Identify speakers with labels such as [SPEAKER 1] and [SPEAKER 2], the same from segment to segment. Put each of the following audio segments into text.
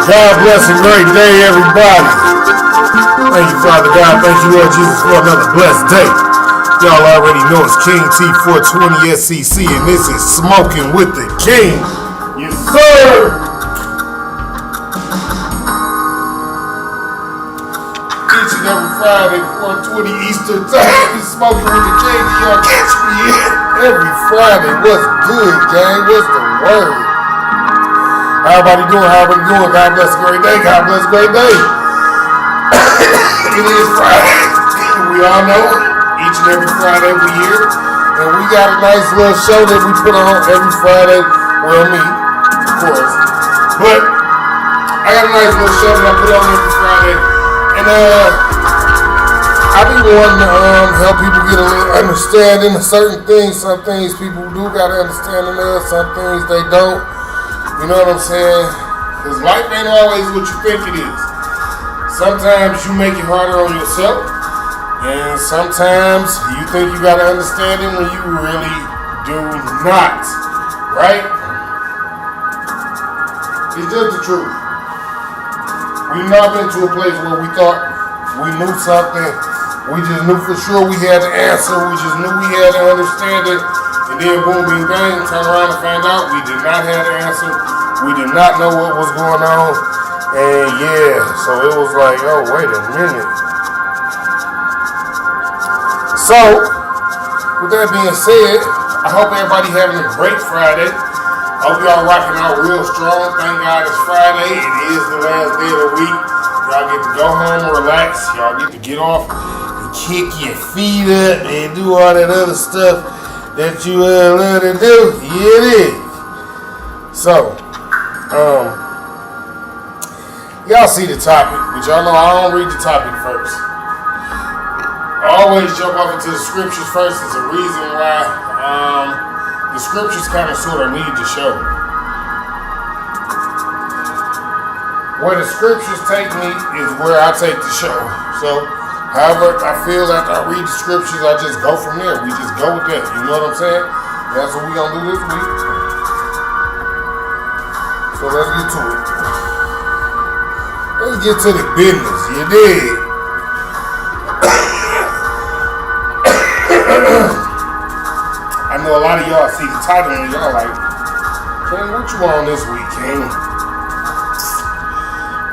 [SPEAKER 1] God bless a great day, everybody. Thank you, Father God. Thank you, Lord Jesus, for another blessed day. Y'all already know it's King T420 SCC, and this is Smoking with the King. Yes, sir. Each and every Friday, 4:20 Eastern Time, Smoking with the King. Y'all catch me every Friday. What's good, gang? What's the word? How everybody doing? God bless a great day. God bless a great day. It is Friday. We all know it. Each and every Friday every year. And we got a nice little show that we put on every Friday. Well, me, of course. But I got a nice little show that I put on every Friday. And I be wanting to help people get a little understanding of certain things. Some things people do got an understanding of. Some things they don't. You know what I'm saying? Because life ain't always what you think it is. Sometimes you make it harder on yourself. And sometimes you think you got to understand it when you really do not. Right? It's just the truth. We've not been to a place where we thought we knew something. We just knew for sure we had the answer. We just knew we had to understand it. And then boom, bing, bang, turn around and find out we did not have the answer. We did not know what was going on. And yeah, so it was like, oh, wait a minute. So, with that being said, I hope everybody having a great Friday. I hope y'all rocking out real strong. Thank God it's Friday. It is the last day of the week. Y'all get to go home and relax. Y'all get to get off and kick your feet up and do all that other stuff that you love to do. Yeah, it is. So, y'all see the topic, but y'all know I don't read the topic first. I always jump off into the scriptures first. There's a reason why the scriptures kind of sort of lead the show. Where the scriptures take me is where I take the show. So, however I feel after I read the scriptures, I just go from there. We just go with that. You know what I'm saying? That's what we're going to do this week. So let's get to it. Let's get to the business. You dig? I know a lot of y'all see the title and y'all like, King, what you on this week, King?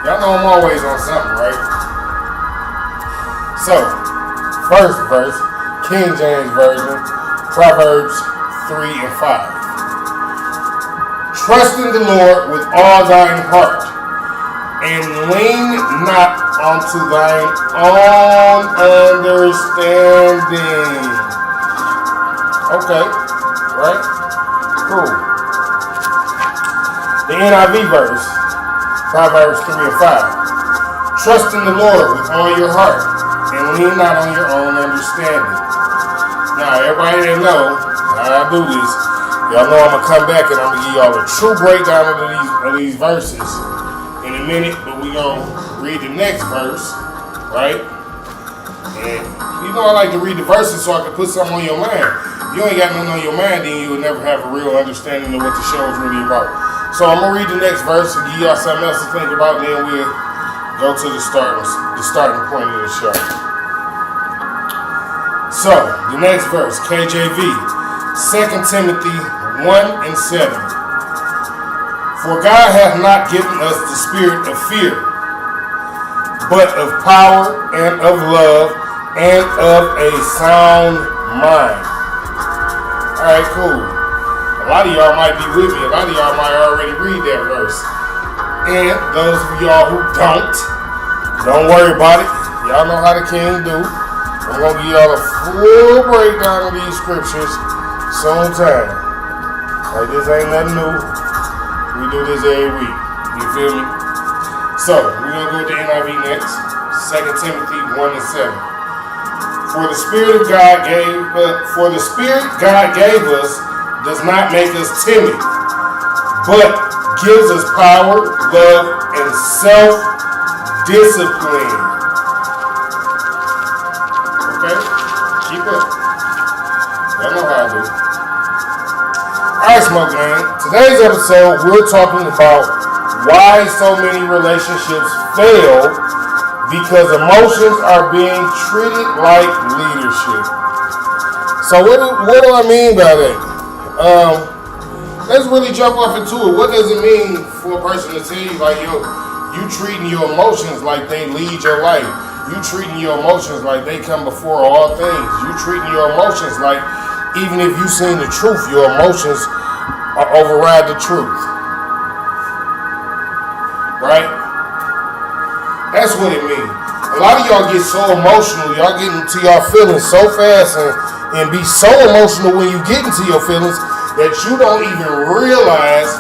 [SPEAKER 1] Y'all know I'm always on something, right? So, first verse, King James Version, Proverbs 3 and 5. Trust in the Lord with all thine heart, and lean not unto thine own understanding. Okay, right? Cool. The NIV verse, Proverbs 3 and 5. Trust in the Lord with all your heart, and lean not on your own understanding. Now, everybody that know how I do this, y'all know I'm going to come back and I'm going to give y'all a true breakdown of these verses in a minute, but we're going to read the next verse, right? And you know I like to read the verses so I can put something on your mind. If you ain't got nothing on your mind, then you will never have a real understanding of what the show is really about. So I'm going to read the next verse and give y'all something else to think about, then we'll go to the starting point of the show. So, the next verse, KJV, 2 Timothy 1 and 7. For God hath not given us the spirit of fear, but of power and of love and of a sound mind. Alright, cool. A lot of y'all might be with me. A lot of y'all might already read that verse. And those of y'all who don't worry about it. Y'all know how the King do. I'm going to give y'all a full breakdown of these scriptures sometime. Like this ain't nothing new. We do this every week. You feel me? So, we're going to go with the NIV next. 2 Timothy 1 and 7. For the Spirit God gave us does not make us timid, but gives us power, love, and self-discipline. Okay? Keep up. Y'all know how I do. Alright, Smoke Man. Today's episode, we're talking about why so many relationships fail, because emotions are being treated like leadership. So what do I mean by that? Let's really jump off into it. What does it mean for a person to tell you, like, yo, you treating your emotions like they lead your life? You treating your emotions like they come before all things? You treating your emotions like, even if you seen the truth, your emotions override the truth. Right? That's what it means. A lot of y'all get so emotional, y'all get into y'all feelings so fast and be so emotional when you get into your feelings that you don't even realize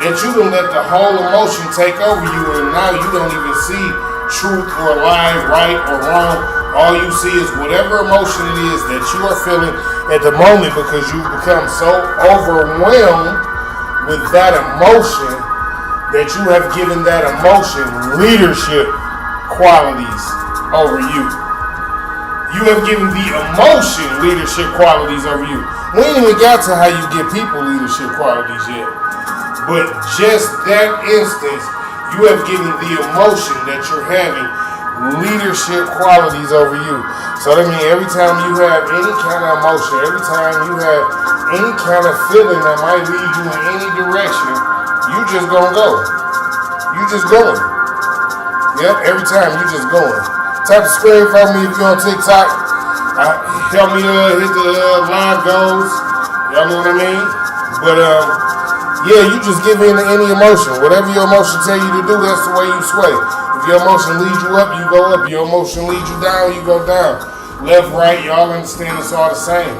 [SPEAKER 1] that you done let the whole emotion take over you, and now you don't even see truth or lie, right or wrong. All you see is whatever emotion it is that you are feeling at the moment, because you become so overwhelmed with that emotion that you have given that emotion leadership qualities over you. You have given the emotion leadership qualities over you. We ain't even got to how you give people leadership qualities yet. But just that instance, you have given the emotion that you're having leadership qualities over you. So that means every time you have any kind of emotion, every time you have any kind of feeling that might lead you in any direction, you just gonna go. You just going. Yep, every time you just going. Type of screen for me if you're on TikTok. Help me hit the live goals. Y'all know what I mean? But yeah, you just give in to any emotion. Whatever your emotion tell you to do, that's the way you sway. If your emotion leads you up, you go up. Your emotion leads you down, you go down. Left, right, y'all understand it's all the same.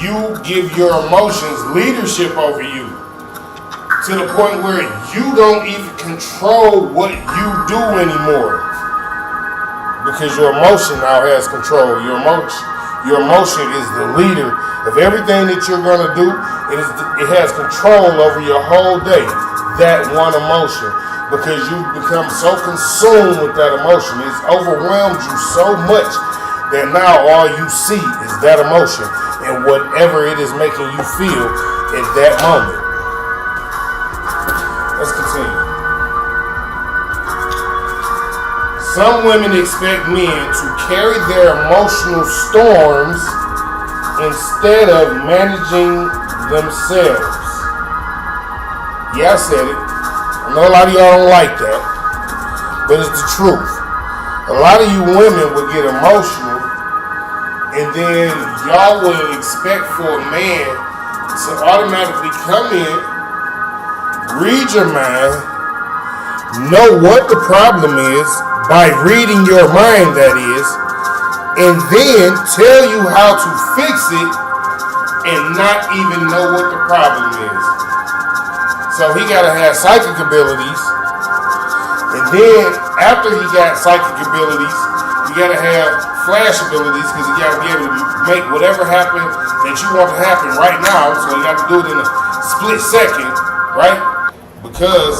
[SPEAKER 1] You give your emotions leadership over you to the point where you don't even control what you do anymore, because your emotion now has control. Your emotion is the leader of everything that you're going to do. It has control over your whole day, that one emotion, because you become so consumed with that emotion. It's overwhelmed you so much that now all you see is that emotion and whatever it is making you feel at that moment. Let's continue. Some women expect men to carry their emotional storms instead of managing themselves. Yeah, I said it. I know a lot of y'all don't like that, but it's the truth. A lot of you women would get emotional, and then y'all would expect for a man to automatically come in, read your mind, know what the problem is by reading your mind, that is, and then tell you how to fix it and not even know what the problem is. So he gotta have psychic abilities, and then after he got psychic abilities, you gotta have flash abilities, because you gotta be able to make whatever happen that you want to happen right now. So you gotta do it in a split second, right? Because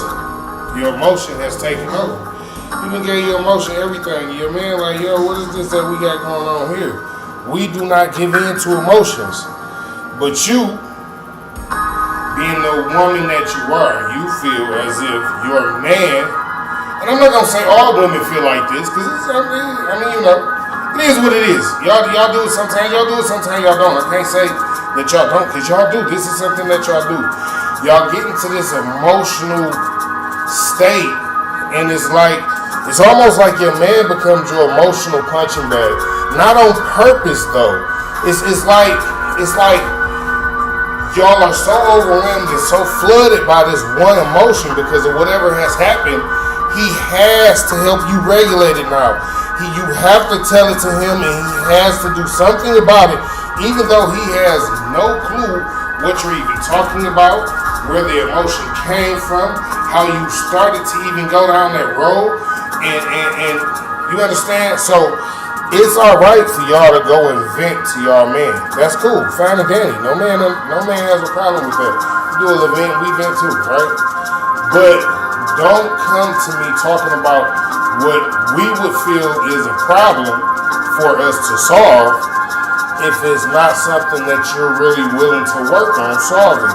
[SPEAKER 1] your emotion has taken over. You done gave your emotion everything. Your man like, yo, what is this that we got going on here? We do not give in to emotions. But you, being the woman that you are, you feel as if your man, and I'm not going to say all women feel like this, because I mean, you know, it is what it is. Y'all do it sometimes, y'all do it sometimes, y'all don't. I can't say that y'all don't, because y'all do. This is something that y'all do. Y'all get into this emotional state, and it's almost like your man becomes your emotional punching bag. Not on purpose though. It's like y'all are so overwhelmed and so flooded by this one emotion because of whatever has happened. He has to help you regulate it now. You have to tell it to him, and he has to do something about it, even though he has no clue what you're even talking about, where the emotion came from, how you started to even go down that road, and you understand? So it's all right for y'all to go and vent to y'all man. That's cool, fine and dandy. No man has a problem with that. You do a little vent, we vent too, right? But don't come to me talking about what we would feel is a problem for us to solve if it's not something that you're really willing to work on solving.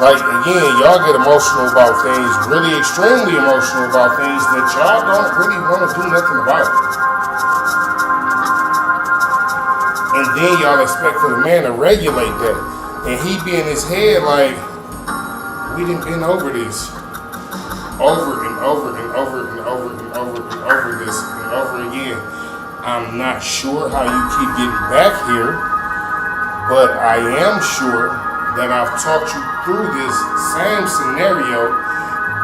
[SPEAKER 1] Like, again, y'all get emotional about things, really extremely emotional about things that y'all don't really want to do nothing about. And then y'all expect for the man to regulate that. And he be in his head like, we done been over this. Over and over and over and over and over and over this and over again. I'm not sure how you keep getting back here, but I am sure that I've taught you through this same scenario,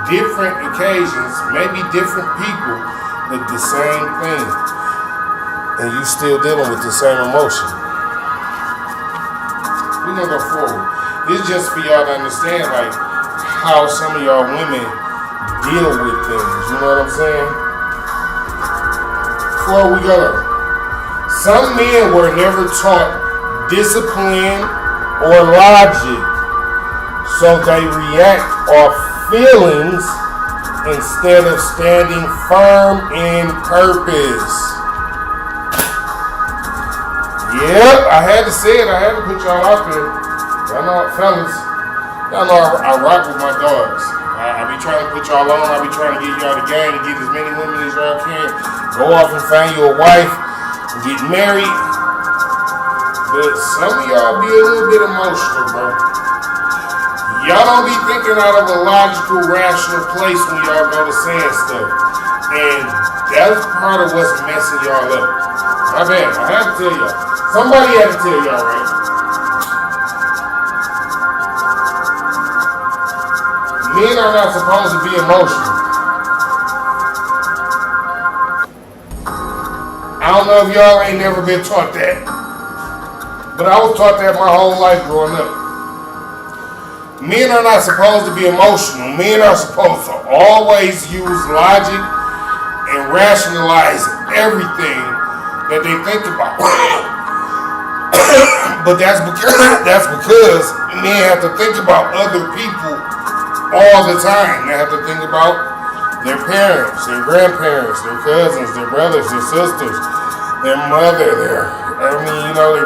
[SPEAKER 1] different occasions, maybe different people, but the same thing. And you still dealing with the same emotion. We're gonna go forward. It's just for y'all to understand like how some of y'all women deal with things. You know what I'm saying? Before we go, some men were never taught discipline or logic, so they react off feelings instead of standing firm in purpose. Yep, I had to say it. I had to put y'all out there. Y'all know, fellas, y'all know I rock with my dogs. I be trying to put y'all on. I be trying to get y'all the game and get as many women as y'all can. Go off and find you a wife and get married. But some of y'all be a little bit emotional, bro. Y'all don't be thinking out of a logical, rational place when y'all go to saying stuff. And that's part of what's messing y'all up. My bad. I had to tell y'all. Somebody had to tell y'all, right? Men are not supposed to be emotional. I don't know if y'all ain't never been taught that. But I was taught that my whole life growing up. Men are not supposed to be emotional. Men are supposed to always use logic and rationalize everything that they think about. But that's because men have to think about other people all the time. They have to think about their parents, their grandparents, their cousins, their brothers, their sisters, their mother, their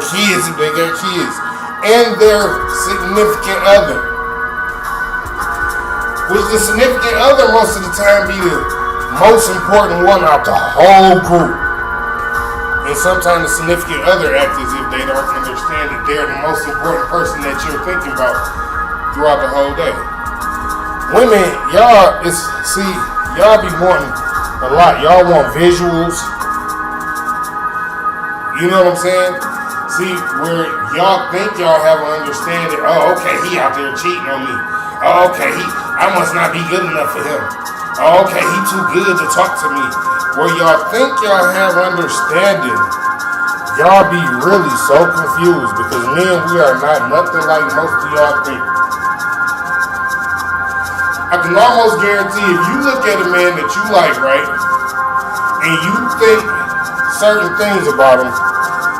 [SPEAKER 1] kids if they got kids, and their significant other. Which the significant other most of the time be the most important one out the whole group. And sometimes the significant other act as if they don't understand that they're the most important person that you're thinking about throughout the whole day. Women, y'all be wanting a lot. Y'all want visuals. You know what I'm saying? See, where y'all think y'all have an understanding, oh, okay, he out there cheating on me. Oh, okay, I must not be good enough for him. Oh, okay, he too good to talk to me. Where y'all think y'all have understanding, y'all be really so confused because men, we are not nothing like most of y'all think. I can almost guarantee if you look at a man that you like, right, and you think certain things about him,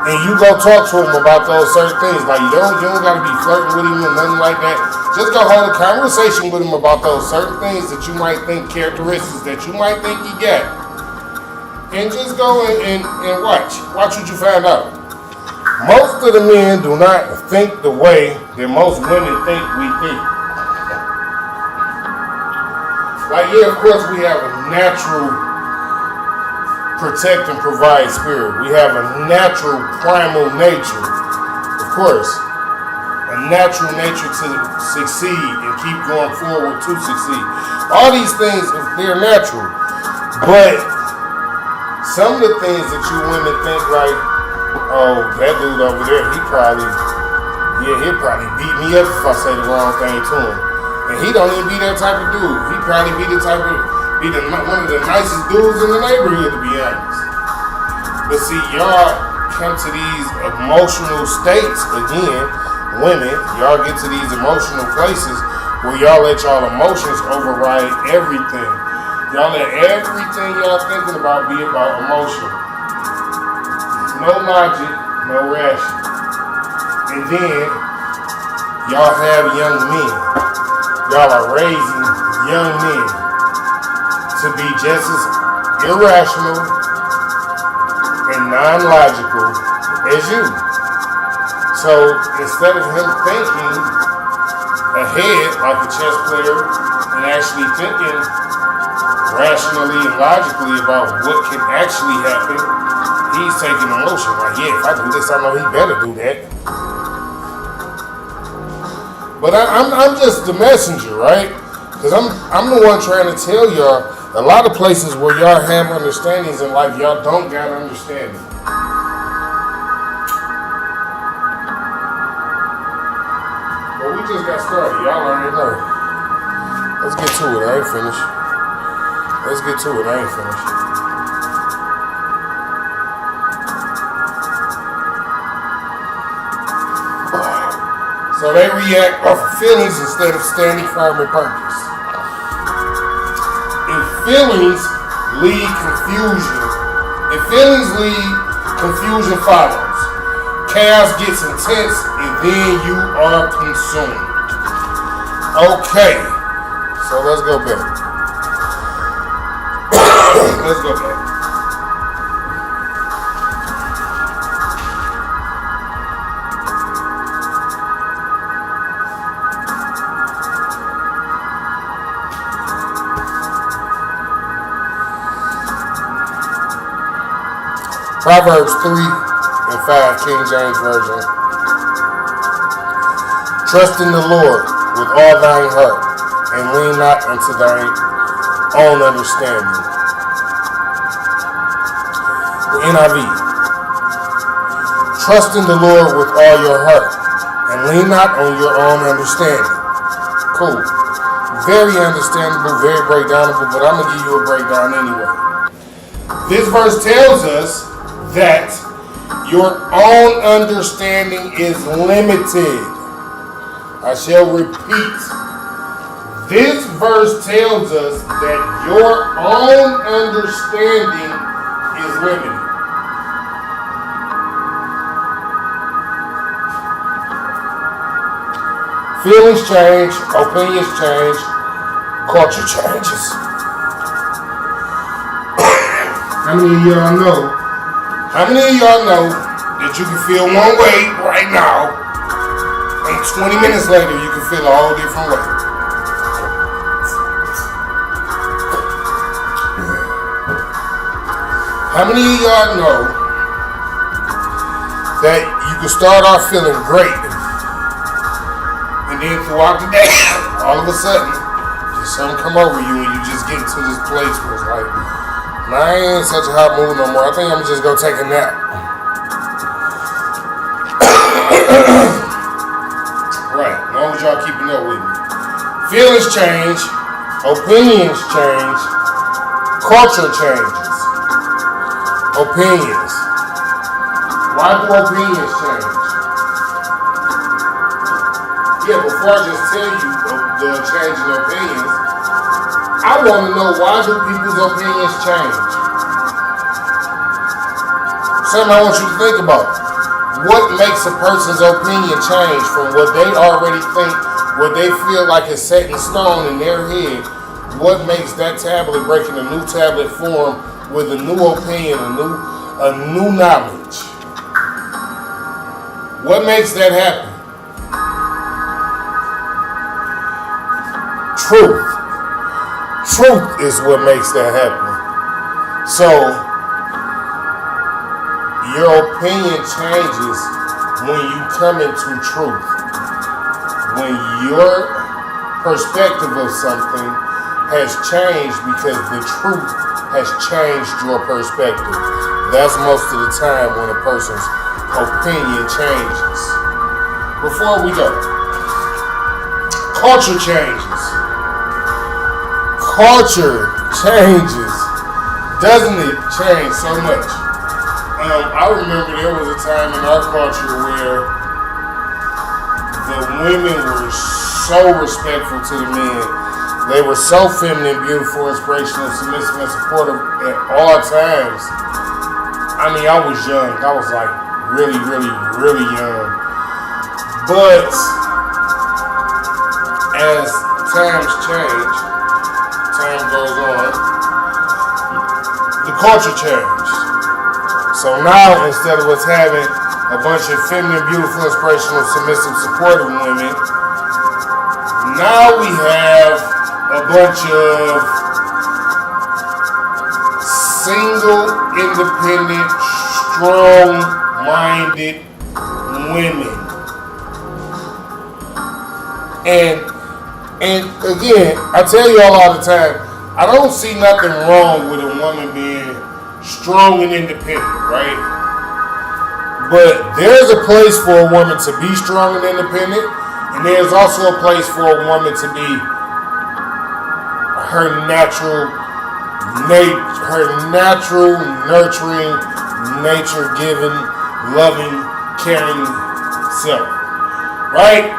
[SPEAKER 1] and you go talk to him about those certain things, like you don't gotta be flirting with him or nothing like that. Just go hold a conversation with him about those certain things that you might think, characteristics that you might think he got. And just go and watch what you find out. Most of the men do not think the way that most women think we think. Like, yeah, of course we have a natural protect and provide spirit. We have a natural primal nature, of course, a natural nature to succeed and keep going forward to succeed. All these things, they're natural, but some of the things that you women think like, oh, that dude over there, he'll probably beat me up if I say the wrong thing to him. And he don't even be that type of dude. He probably be the type of one of the nicest dudes in the neighborhood, to be honest. But see, y'all come to these emotional states again, women. Y'all get to these emotional places where y'all let y'all emotions override everything. Y'all let everything y'all thinking about be about emotion. No logic, no ration. And then y'all have young men. Y'all are raising young men to be just as irrational and non-logical as you. So instead of him thinking ahead like a chess player and actually thinking rationally and logically about what can actually happen, he's taking emotion. Like, yeah, if I do this, I know he better do that. But I'm just the messenger, right? Because I'm the one trying to tell y'all a lot of places where y'all have understandings in life, y'all don't got understanding. But we just got started. Y'all already know. Let's get to it. I ain't finished. Let's get to it. I ain't finished. So they react off of feelings instead of standing firm in purpose. If feelings lead confusion follows. Chaos gets intense and then you are consumed. Okay, so let's go back. Let's go back. Proverbs 3:5, King James Version. Trust in the Lord with all thine heart, and lean not unto thine own understanding. The NIV. Trust in the Lord with all your heart, and lean not on your own understanding. Cool. Very understandable, very breakdownable, but I'm going to give you a breakdown anyway. This verse tells us that your own understanding is limited. I shall repeat. This verse tells us that your own understanding is limited. Feelings change, opinions change, culture changes. How many of y'all know? How many of y'all know that you can feel one way right now, and 20 minutes later you can feel a whole different way? How many of y'all know that you can start off feeling great, and then throughout the day, all of a sudden, just something come over you and you just get into this place where it's like, I ain't in such a hot mood no more. I think I'm just gonna take a nap. Right, as long as y'all keeping up with me. Feelings change, opinions change, culture changes. Opinions. Why do opinions change? Yeah, before I just tell you the change in opinions, I want to know, why do people's opinions change? Something I want you to think about. What makes a person's opinion change from what they already think, what they feel like is set in stone in their head? What makes that tablet break in a new tablet form with a new opinion, a new knowledge? What makes that happen? Truth. Truth is what makes that happen. So, your opinion changes when you come into truth. When your perspective of something has changed because the truth has changed your perspective. That's most of the time when a person's opinion changes. Before we go, culture changes. Culture changes. Doesn't it change so much? I remember there was a time in our culture where the women were so respectful to the men. They were so feminine, beautiful, inspirational, submissive, and supportive at all times. I mean, I was young. I was like really, really, really young. But as times change, time goes on, the culture changed. So now, instead of us having a bunch of feminine, beautiful, inspirational, submissive, supportive women, Now we have a bunch of single, independent, strong-minded women. And again, I tell you all the time, I don't see nothing wrong with a woman being strong and independent, right? But there's a place for a woman to be strong and independent, and there's also a place for a woman to be her natural, nurturing, nature-giving, loving, caring self, right?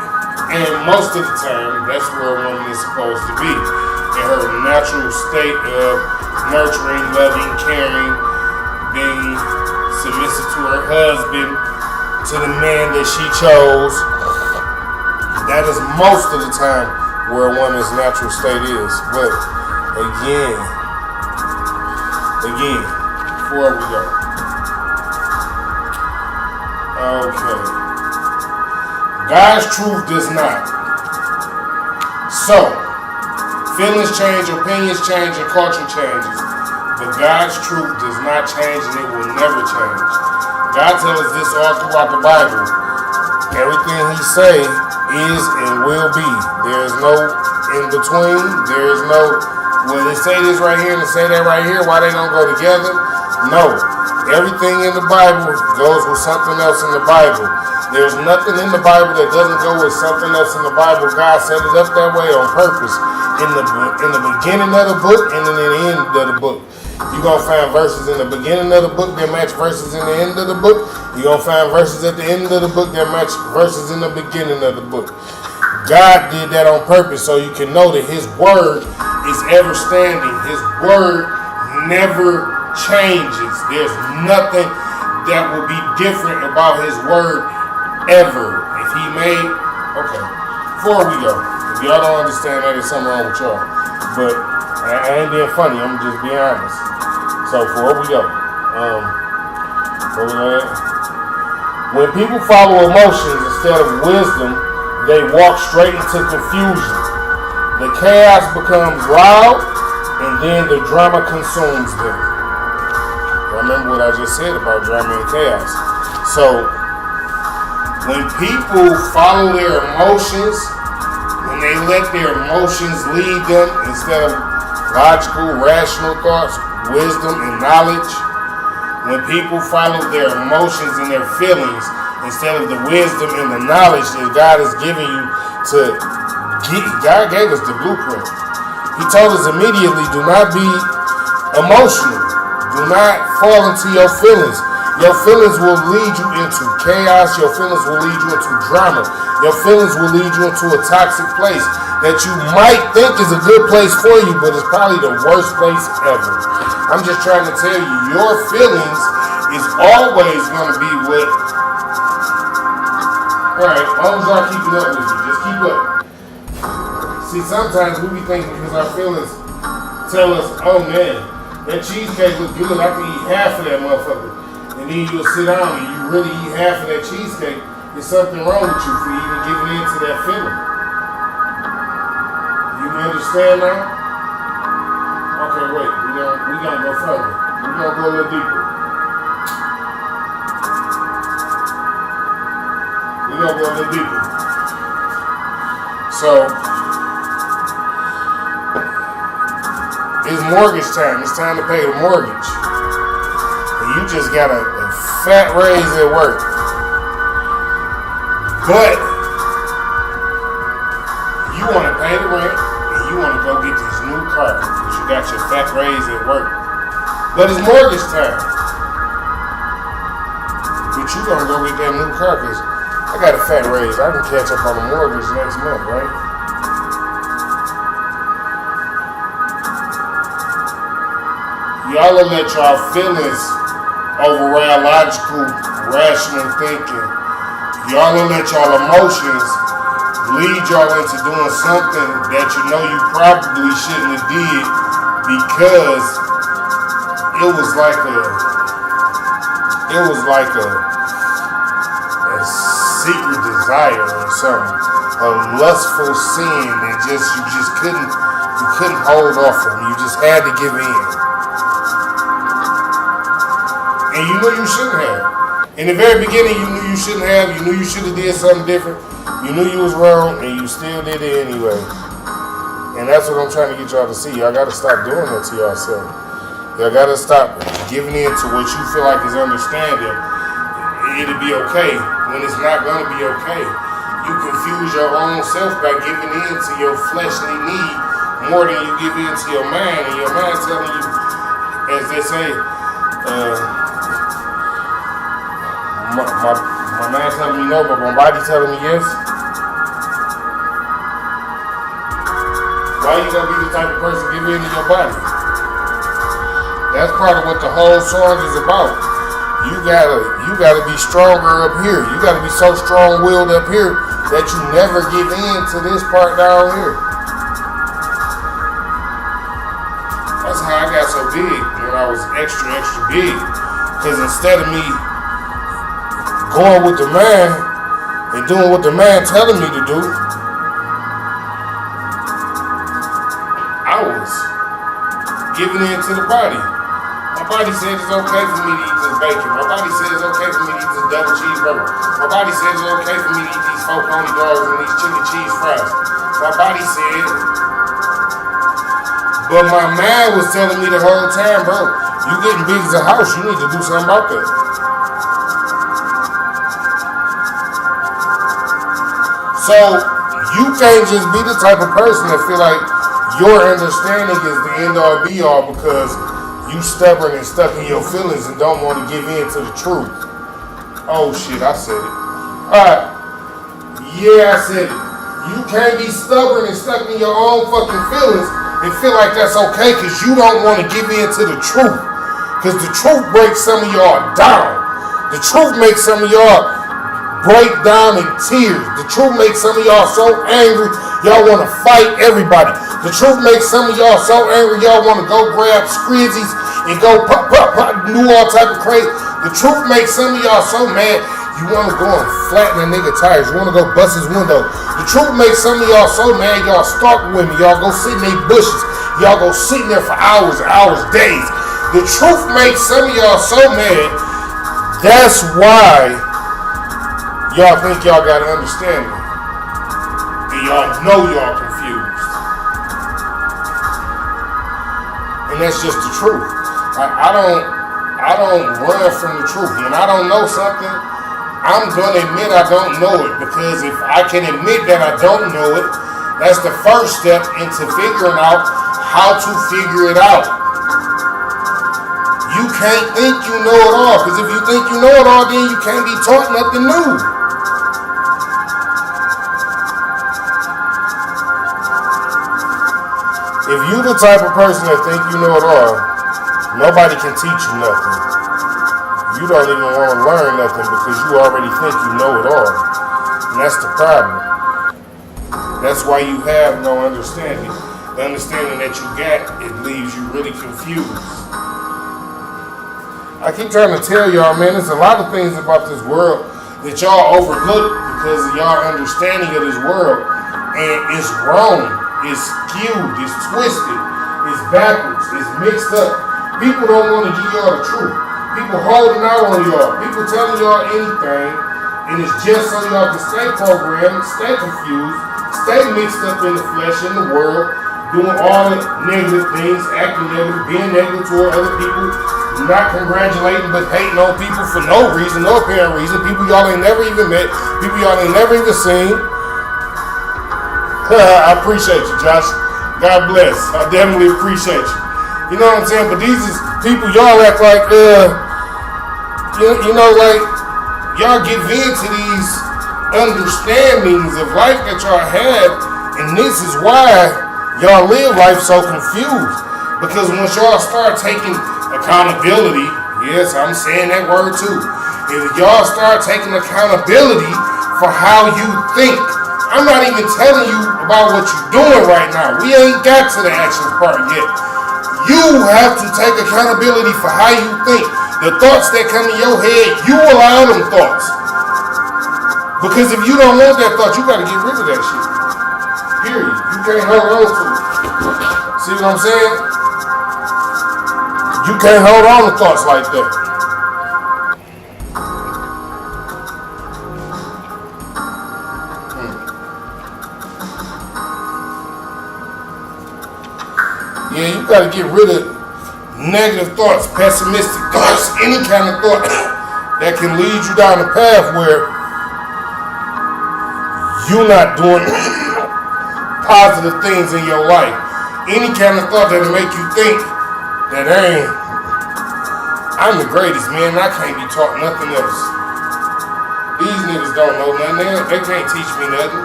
[SPEAKER 1] And most of the time, that's where a woman is supposed to be, in her natural state of nurturing, loving, caring, being submissive to her husband, to the man that she chose. That is most of the time where a woman's natural state is. But again, before we go. Okay. God's truth does not. So, feelings change, opinions change, and culture changes. But God's truth does not change, and it will never change. God tells us this all throughout the Bible. Everything He say is and will be. There is no in between. There is no, well, they say this right here and they say that right here. Why they don't go together? No. Everything in the Bible goes with something else in the Bible. There's nothing in the Bible that doesn't go with something else in the Bible. God set it up that way on purpose. In the beginning of the book and in the end of the book. You're going to find verses in the beginning of the book that match verses in the end of the book. You're going to find verses at the end of the book that match verses in the beginning of the book. God did that on purpose so you can know that His word is ever standing. His word never changes. There's nothing that will be different about His word ever. If He made, okay, before we go, if y'all don't understand that, there's something wrong with y'all. But I ain't being funny, I'm just being honest. So before we go, when people follow emotions instead of wisdom, they walk straight into confusion. The chaos becomes loud, and then the drama consumes them. Remember what I just said about drama and chaos. So when people follow their emotions, when they let their emotions lead them instead of logical, rational thoughts, wisdom, and knowledge, when people follow their emotions and their feelings instead of the wisdom and the knowledge that God has given you God gave us the blueprint. He told us immediately, do not be emotional. Do not fall into your feelings. Your feelings will lead you into chaos. Your feelings will lead you into drama. Your feelings will lead you into a toxic place that you might think is a good place for you, but it's probably the worst place ever. I'm just trying to tell you, your feelings is always going to be what... Alright, as long as y'all keeping up with me, just keep up. See, sometimes we be thinking because our feelings tell us, oh man, that cheesecake looks good, I can eat half of that motherfucker. And then you'll sit down and you really eat half of that cheesecake. There's something wrong with you for even giving in to that feeling. You understand now? Okay, wait, we gonna go further. We're gonna go a little deeper. We're gonna go a little deeper. So, it's mortgage time. It's time to pay the mortgage. And you just got a fat raise at work. But you want to pay the rent and you want to go get this new car because you got your fat raise at work. But it's mortgage time. But you gonna go get that new car because I got a fat raise. I can catch up on the mortgage next month, right? Y'all will let y'all feelings override logical, rational thinking. Y'all will let y'all emotions lead y'all into doing something that you know you probably shouldn't have did because it was like a secret desire or something. a lustful sin that you couldn't hold off from. You just had to give in. And you knew you shouldn't have. In the very beginning, you knew you shouldn't have. You knew you should have did something different. You knew you was wrong, and you still did it anyway. And that's what I'm trying to get y'all to see. Y'all got to stop doing that to yourself. Y'all got to stop giving in to what you feel like is understanding. It'll be okay when it's not going to be okay. You confuse your own self by giving in to your fleshly need more than you give in to your mind. And your mind telling you, as they say, my mind telling me no, but my body telling me yes. Why are you gonna be the type of person give in to your body? That's part of what the whole song is about. You gotta be stronger up here. You gotta be so strong-willed up here that you never give in to this part down here. That's how I got so big when I was extra big. Because instead of me going with the man and doing what the man telling me to do, I was giving in to the body. My body says it's okay for me to eat this bacon. My body says it's okay for me to eat this double cheeseburger. My body says it's okay for me to eat these 4 pony dogs and these chili cheese fries. My body said, but my mind was telling me the whole time, bro, you getting big as a house, you need to do something about that. So you can't just be the type of person that feel like your understanding is the end all be all because you stubborn and stuck in your feelings and don't want to give in to the truth. Oh shit, I said it. Alright. Yeah, I said it. You can't be stubborn and stuck in your own fucking feelings and feel like that's okay because you don't want to give in to the truth. Because the truth breaks some of y'all down. The truth makes some of y'all break down in tears. The truth makes some of y'all so angry, y'all want to fight everybody. The truth makes some of y'all so angry, y'all want to go grab scrizzies and go pop, do all type of crazy. The truth makes some of y'all so mad, you want to go and flatten a nigga tires. You want to go bust his window. The truth makes some of y'all so mad, y'all stalk women. Y'all go sit in their bushes. Y'all go sitting there for hours, days. The truth makes some of y'all so mad. That's why y'all think y'all got to understand me. And y'all know y'all confused. And that's just the truth. I don't run from the truth. When I don't know something, I'm going to admit I don't know it. Because if I can admit that I don't know it, that's the first step into figuring out how to figure it out. You can't think you know it all. Because if you think you know it all, then you can't be taught nothing new. If you the type of person that think you know it all, nobody can teach you nothing. You don't even want to learn nothing because you already think you know it all. And that's the problem. That's why you have no understanding. The understanding that you got, it leaves you really confused. I keep trying to tell y'all, man, there's a lot of things about this world that y'all overlook because of y'all understanding of this world. And it's wrong. It's skewed, it's twisted, it's backwards, it's mixed up. People don't want to give y'all the truth. People holding out on y'all. People telling y'all anything, and it's just so y'all can stay programmed, stay confused, stay mixed up in the flesh, in the world, doing all the negative things, acting negative, being negative toward other people, not congratulating but hating on people for no reason, no apparent reason. People y'all ain't never even met, people y'all ain't never even seen. I appreciate you, Josh. God bless. I definitely appreciate you. You know what I'm saying? But these is people y'all act like, like y'all give in to these understandings of life that y'all have, and this is why y'all live life so confused. Because once y'all start taking accountability, yes, I'm saying that word too. If y'all start taking accountability for how you think, I'm not even telling you about what you're doing right now. We ain't got to the action part yet. You have to take accountability for how you think. The thoughts that come in your head, you allow them thoughts. Because if you don't want that thought, you got to get rid of that shit. Period. You can't hold on to it. See what I'm saying? You can't hold on to thoughts like that. Yeah, you got to get rid of negative thoughts, pessimistic thoughts, any kind of thought that can lead you down a path where you're not doing positive things in your life. Any kind of thought that'll make you think that I'm the greatest, man, I can't be taught nothing else. These niggas don't know nothing. They can't teach me nothing.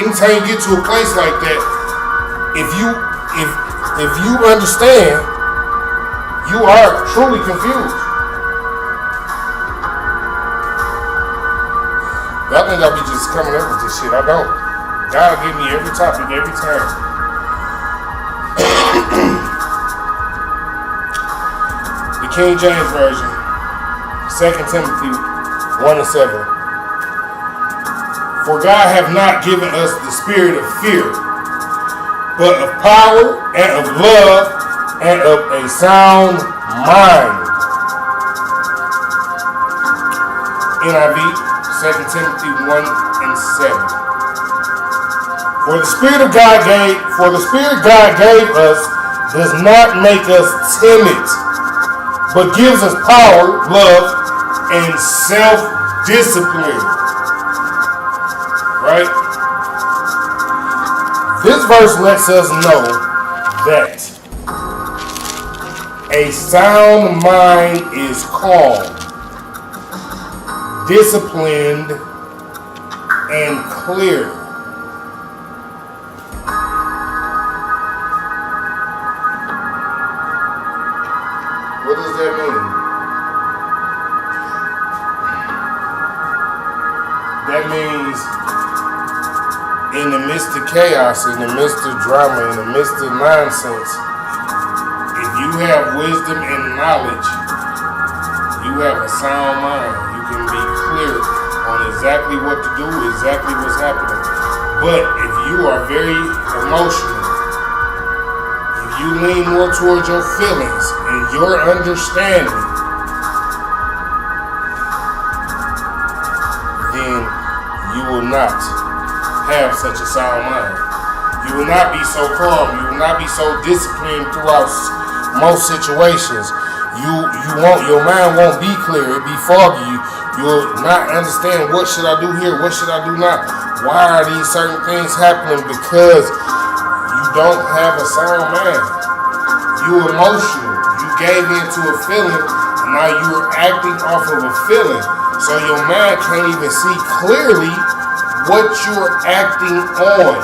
[SPEAKER 1] Anytime you get to a place like that, if you understand, you are truly confused. Y'all think I be just coming up with this shit. I don't. God give me every topic every time. The King James Version, 2 Timothy 1:7. For God hath not given us the spirit of fear, but of power and of love and of a sound mind. NIV, 2 Timothy 1:7. For the Spirit God gave us does not make us timid, but gives us power, love, and self-discipline. Right? This verse lets us know that a sound mind is calm, disciplined, and clear. What does that mean? That means in the midst of chaos, in the midst of drama, in the midst of nonsense, if you have wisdom and knowledge, you have a sound mind. You can be clear on exactly what to do, exactly what's happening. But if you are very emotional, if you lean more towards your feelings and your understanding, then you will not have such a sound mind. You will not be so calm. You will not be so disciplined throughout most situations. Your mind won't be clear. It'll be foggy. You'll not understand, what should I do here? What should I do now? Why are these certain things happening? Because you don't have a sound mind. You're emotional. You gave into a feeling, and now you're acting off of a feeling. So your mind can't even see clearly what you're acting on.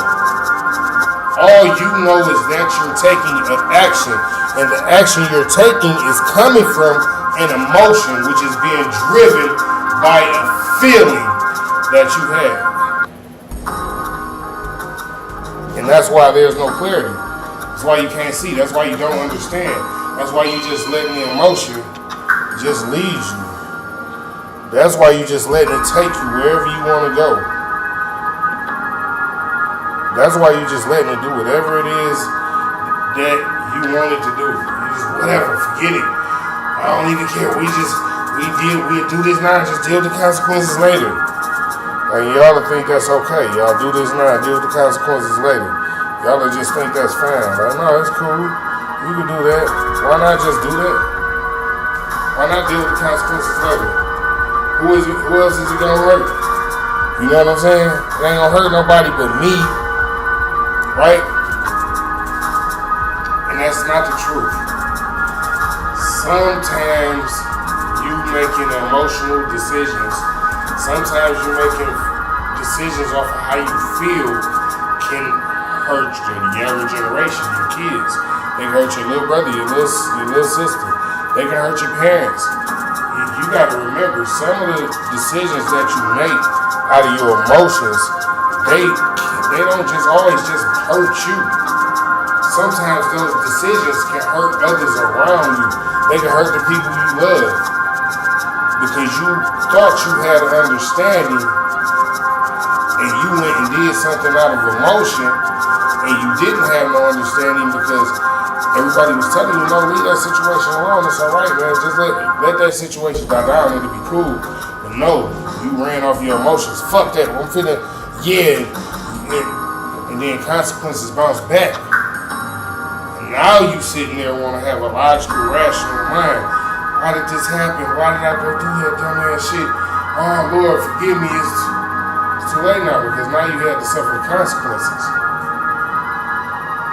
[SPEAKER 1] All you know is that you're taking an action, and the action you're taking is coming from an emotion, which is being driven by a feeling that you have. And that's why there's no clarity. That's why you can't see. That's why you don't understand. That's why you just letting the emotion just lead you. That's why you just letting it take you wherever you want to go. That's why you just letting it do whatever it is that you want it to do. You just, whatever, forget it. I don't even care. We'll do this now and just deal with the consequences later. And y'all will think that's okay. Y'all do this now and deal with the consequences later. Y'all will just think that's fine. Like, no, that's cool. You can do that. Why not just do that? Why not deal with the consequences later? Who else is it gonna hurt? You know what I'm saying? It ain't gonna hurt nobody but me. Right? And that's not the truth. Sometimes you making emotional decisions. Sometimes you making decisions off of how you feel can hurt the younger generation, your kids. They can hurt your little brother, your little sister. They can hurt your parents. You gotta remember, some of the decisions that you make out of your emotions, they don't just always just hurt you. Sometimes those decisions can hurt others around you. They can hurt the people you love. Because you thought you had an understanding and you went and did something out of emotion, and you didn't have no understanding because everybody was telling you, no, leave that situation alone. It's all right, man. Just let that situation die down. It'll be cool. But no, you ran off your emotions. Fuck that. I'm finna, yeah. And then consequences bounce back. And now you sitting there want to have a logical, rational mind. Why did this happen? Why did I go do that dumbass shit? Oh, Lord, forgive me. It's too late now because now you had to suffer the consequences.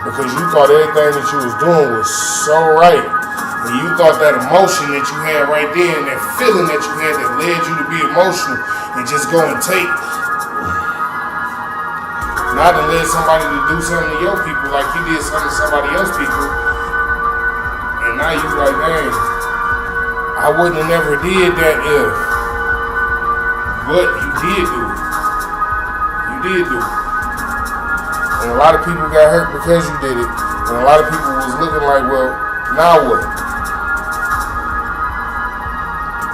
[SPEAKER 1] Because you thought everything that you was doing was so right. And you thought that emotion that you had right there and that feeling that you had that led you to be emotional and just go and take. Not to let somebody to do something to your people like you did something to somebody else's people. And now you like, dang, I wouldn't have never did that if. But you did do it. You did do it. And a lot of people got hurt because you did it. And a lot of people was looking like, well, now what?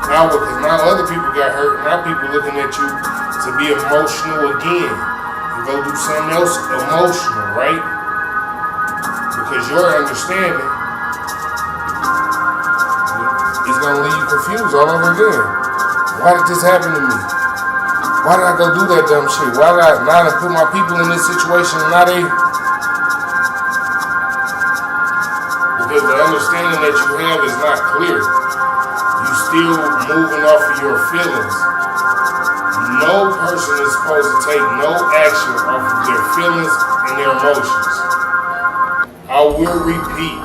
[SPEAKER 1] Now what? Because now other people got hurt. Now people looking at you to be emotional again. And go do something else emotional, right? Because your understanding is going to leave you confused all over again. Why did this happen to me? Why did I go do that dumb shit? Why did I not put my people in this situation and now they... Because the understanding that you have is not clear. You still moving off of your feelings. No person is supposed to take no action off of their feelings and their emotions. I will repeat.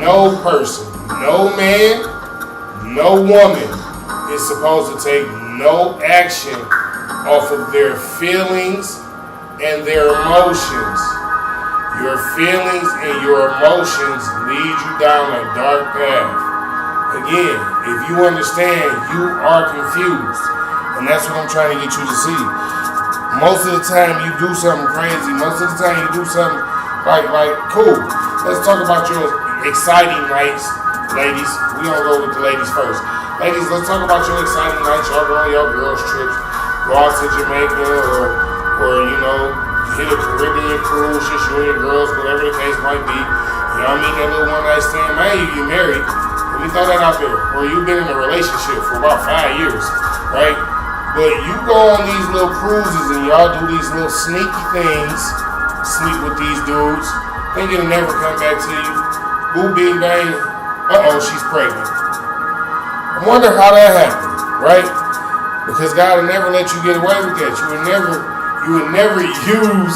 [SPEAKER 1] No person, no man, no woman is supposed to take no action off of their feelings and their emotions. Your feelings and your emotions lead you down a dark path. Again, if you understand, you are confused. And that's what I'm trying to get you to see. Most of the time you do something crazy. Most of the time you do something like cool. Let's talk about your exciting nights, ladies. We gonna go with the ladies first. Ladies, let's talk about your exciting nights. Y'all go on your girls' trips. Go out to Jamaica or you know, hit a Caribbean cruise, just you and your girls, whatever the case might be. Y'all meet that little one night stand. Man, you get married. Let me throw that out there. Or you've been in a relationship for about 5 years, right? But you go on these little cruises and y'all do these little sneaky things, sleep with these dudes, thinking it'll never come back to you. Boo, bing, bang. Uh-oh, she's pregnant. I wonder how that happened, right? Because God will never let you get away with that. You would never use,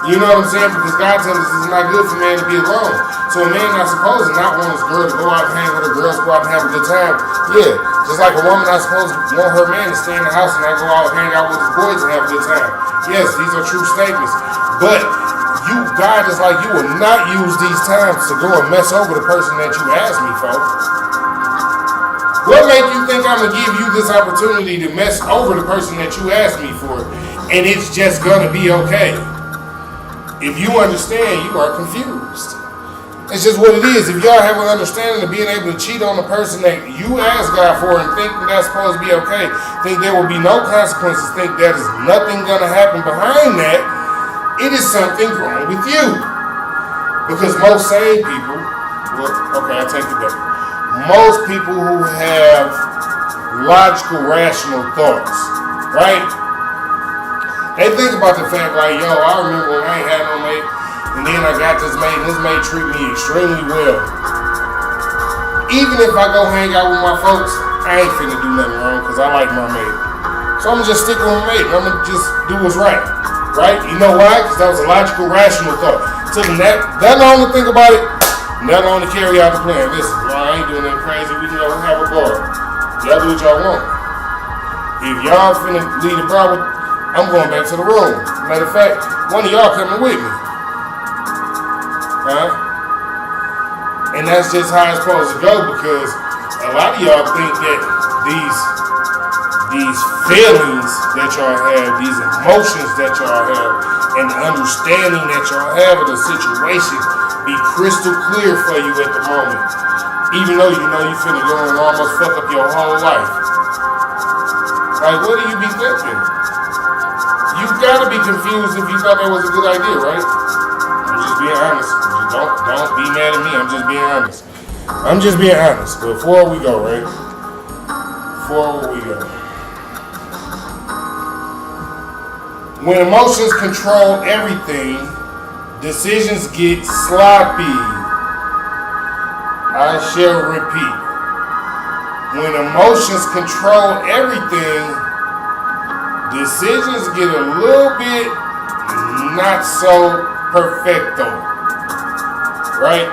[SPEAKER 1] you know what I'm saying? Because God tells us it's not good for man to be alone. So a man not supposed to not want his girl to go out and hang with her girls, go out and have a good time. Yeah, just like a woman not supposed to want her man to stay in the house and not go out and hang out with his boys and have a good time. Yes, these are true statements. But God is like, you will not use these times to go and mess over the person that you asked me for. What make you think I'm going to give you this opportunity to mess over the person that you asked me for and it's just going to be okay? If you understand, you are confused. It's just what it is. If y'all have an understanding of being able to cheat on the person that you asked God for and think that that's supposed to be okay, think there will be no consequences, think that is nothing going to happen behind that, it is something wrong with you. Because most sane people, well, okay, I take it back. Most people who have logical, rational thoughts, right? They think about the fact like, yo, I remember when I ain't had no mate, and then I got this mate, and this mate treat me extremely well. Even if I go hang out with my folks, I ain't finna do nothing wrong because I like my mate. So I'm gonna just stick with my mate, and I'm gonna just do what's right. Right? You know why? Because that was a logical, rational thought. So that long to think about it, that long to carry out the plan. Listen, I ain't doing nothing crazy. We can go have a bar. Y'all do what y'all want. If y'all finna leave the bar, I'm going back to the room. Matter of fact, one of y'all coming with me. Huh? And that's just how it's supposed to go because a lot of y'all think that these feelings that y'all have, these emotions that y'all have, and the understanding that y'all have of the situation be crystal clear for you at the moment. Even though you know you finna go and almost fuck up your whole life. Like, what do you be thinking? You gotta be confused if you thought that was a good idea, right? I'm just being honest. Don't be mad at me. I'm just being honest. I'm just being honest. Before we go, right? Before we go. When emotions control everything, decisions get sloppy. I shall repeat. When emotions control everything, decisions get a little bit not so perfecto. Right?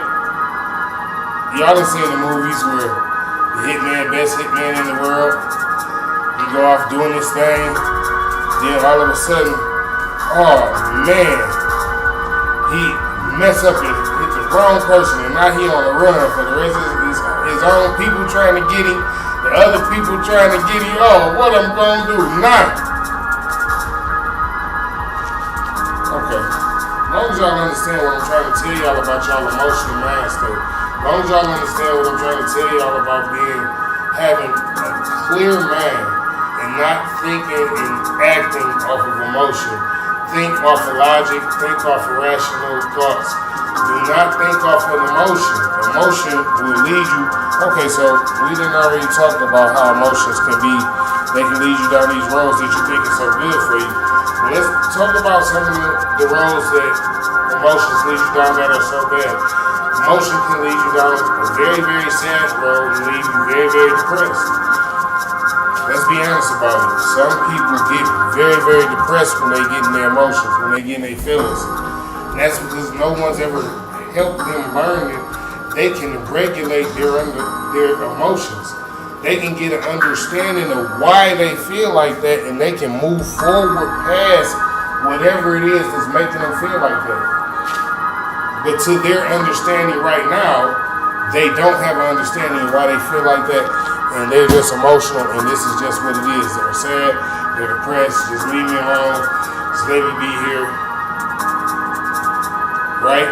[SPEAKER 1] Y'all done seen the movies where the hitman, best hitman in the world, he go off doing this thing, then all of a sudden, oh man, he mess up and hit the wrong person, and now he on the run for the rest of his own people trying to get him, the other people trying to get him. Oh, what I'm gonna do now? Okay. As long as y'all understand what I'm trying to tell y'all about y'all emotional mind state, as long as y'all understand what I'm trying to tell y'all about having a clear mind and not thinking and acting off of emotion. Think off of logic, think off of rational thoughts. Do not think off of emotion. Emotion will lead you. Okay, so we didn't already talk about how emotions can be, they can lead you down these roads that you think is so good for you. Let's talk about some of the roads that emotions lead you down that are so bad. Emotion can lead you down a very, very sad road and leave you very, very depressed. Let's be honest about it. Some people get very, very depressed when they get in their emotions, when they get in their feelings. And that's because no one's ever helped them learn that they can regulate their emotions. They can get an understanding of why they feel like that, and they can move forward past whatever it is that's making them feel like that. But to their understanding right now, they don't have an understanding of why they feel like that, and they're just emotional, and this is just what it is. They're sad, they're depressed, just leave me alone, just let me be here, right?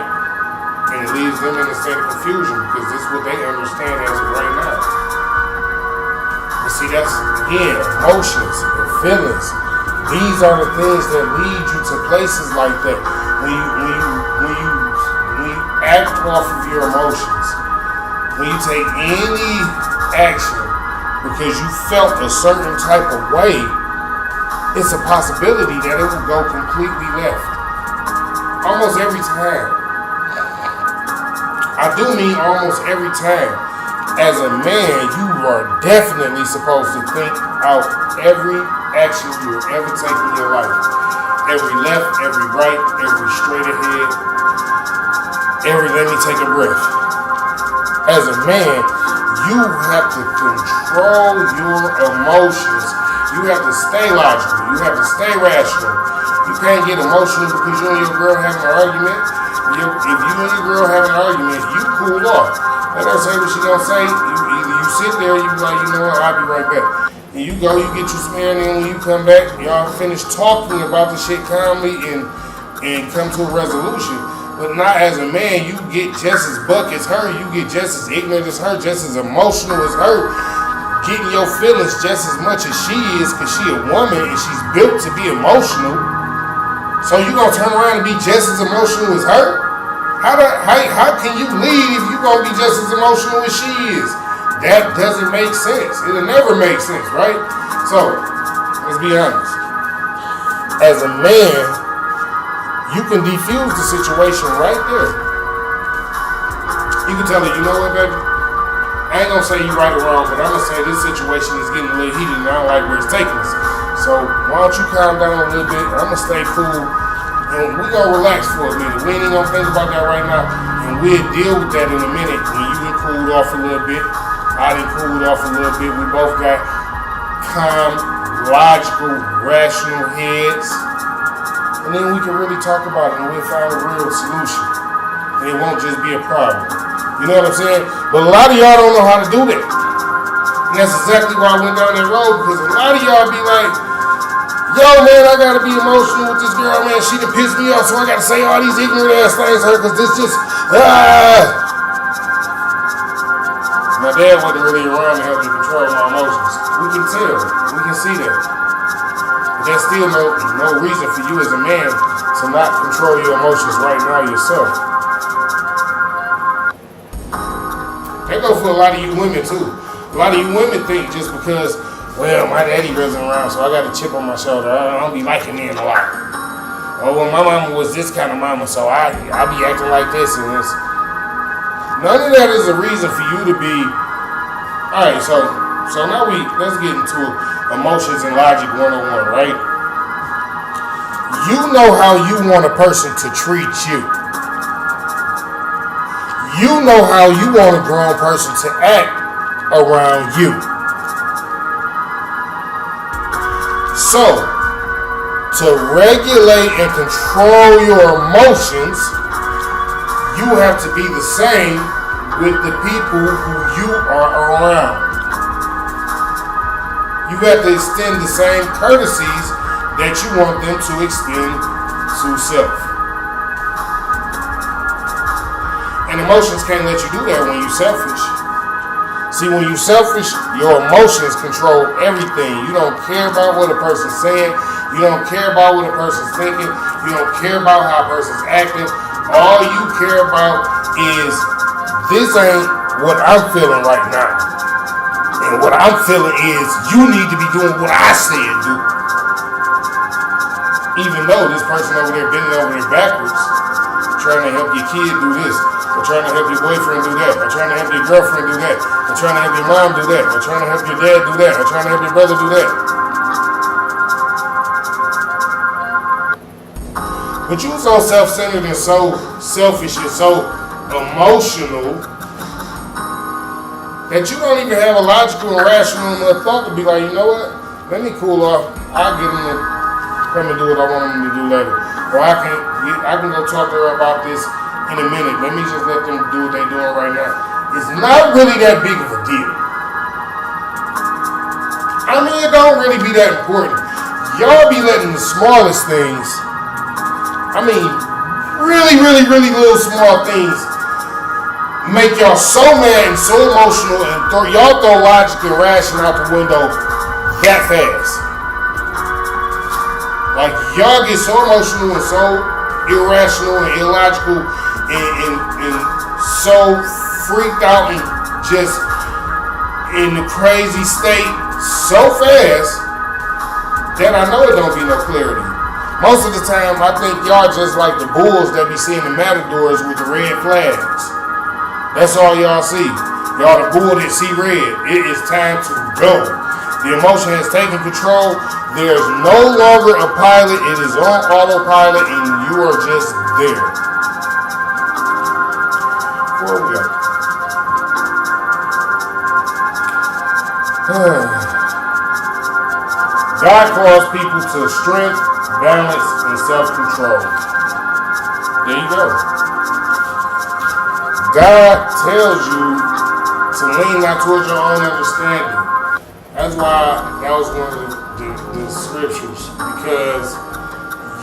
[SPEAKER 1] And it leaves them in a state of confusion because this is what they understand as of right now. But see, that's, again, emotions and feelings. These are the things that lead you to places like that. When you act off of your emotions, when you take any action because you felt a certain type of way, it's a possibility that it will go completely left. Almost every time. I do mean almost every time. As a man, you are definitely supposed to think out every action you will ever take in your life. Every left, every right, every straight ahead, every let me take a breath. As a man, you have to control your emotions. You have to stay logical. You have to stay rational. You can't get emotional because you and your girl having an argument. If you and your girl have an argument, you cool off. Let her say what she gonna say. Either you sit there, you be like, you know what, I'll be right back. And you go, you get your smear, and then when you come back, y'all finish talking about the shit calmly and come to a resolution. But not as a man, you get just as buck as her, you get just as ignorant as her, just as emotional as her, getting your feelings just as much as she is, because she a woman and she's built to be emotional. So you gonna turn around and be just as emotional as her? How can you lead if you gonna be just as emotional as she is? That doesn't make sense. It'll never make sense, right? So, let's be honest. As a man, you can defuse the situation right there. You can tell her, you know what, baby? I ain't gonna say you right or wrong, but I'm gonna say this situation is getting a little heated and I don't like where it's taking us. So, why don't you calm down a little bit? I'm gonna stay cool. And we're gonna relax for a minute. We ain't even gonna think about that right now. And we'll deal with that in a minute when you get cooled off a little bit. I done cooled off a little bit. We both got calm, logical, rational heads. And then we can really talk about it and we'll find a real solution. And it won't just be a problem. You know what I'm saying? But a lot of y'all don't know how to do that. And that's exactly why I went down that road, because a lot of y'all be like, yo, man, I gotta be emotional with this girl, man. She done pissed me off, so I gotta say all these ignorant ass things to her, because this just, My dad wasn't really around to help me control my emotions. We can tell. We can see that. But there's still no reason for you as a man to not control your emotions right now yourself. That goes for a lot of you women too. A lot of you women think just because, well, my daddy wasn't around, so I got a chip on my shoulder. I don't be liking men a lot. Oh, well, my mama was this kind of mama, so I be acting like this and this. None of that is a reason for you to be. All right, so now let's get into emotions and logic 101, right? You know how you want a person to treat you. You know how you want a grown person to act around you. So, to regulate and control your emotions, you have to be the same with the people who you are around. You have to extend the same courtesies that you want them to extend to self. And emotions can't let you do that when you're selfish. See, when you're selfish, your emotions control everything. You don't care about what a person's saying. You don't care about what a person's thinking. You don't care about how a person's acting. All you care about is, this ain't what I'm feeling right now. And what I'm feeling is, you need to be doing what I said do. Even though this person over there bending over there backwards, trying to help your kid do this, or trying to help your boyfriend do that, or trying to help your girlfriend do that, or trying to help your mom do that, or trying to help your dad do that, or trying to help your brother do that. But you so self-centered and so selfish and so emotional that you don't even have a logical and rational thought to be like, you know what? Let me cool off. I'll get him to come and do what I want him to do later. Or I can go talk to her about this in a minute. Let me just let them do what they're doing right now. It's not really that big of a deal. I mean, it don't really be that important. Y'all be letting the smallest things, I mean, really, really, really little small things make y'all so mad and so emotional and y'all throw logic and ration out the window that fast. Like, y'all get so emotional and so irrational and illogical and so freaked out and just in the crazy state so fast that I know it don't be no clarity. Most of the time, I think y'all just like the bulls that be seeing the matadors with the red flags. That's all y'all see. Y'all the bull that see red. It is time to go. The emotion has taken control. There's no longer a pilot. It is on autopilot and you are just there. Where we go? God calls people to strength, balance, and self-control. There you go. God tells you to lean not towards your own understanding. That's why that was one of the scriptures. Because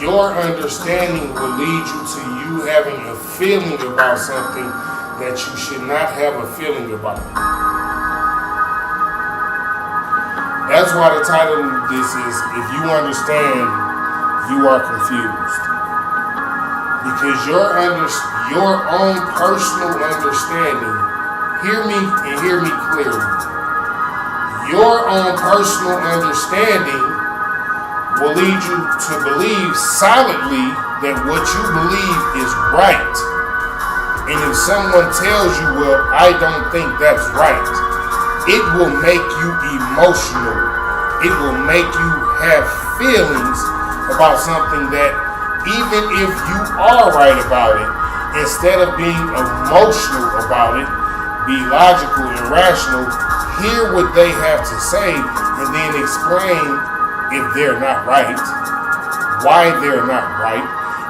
[SPEAKER 1] your understanding will lead you to you having a feeling about something that you should not have a feeling about. That's why the title of this is, If You Understand, You Are Confused. Because your own personal understanding, hear me and hear me clearly, your own personal understanding will lead you to believe solidly that what you believe is right. And if someone tells you, well, I don't think that's right, it will make you emotional. It will make you have feelings about something that even if you are right about it, instead of being emotional about it, be logical and rational, hear what they have to say, and then explain if they're not right, why they're not right,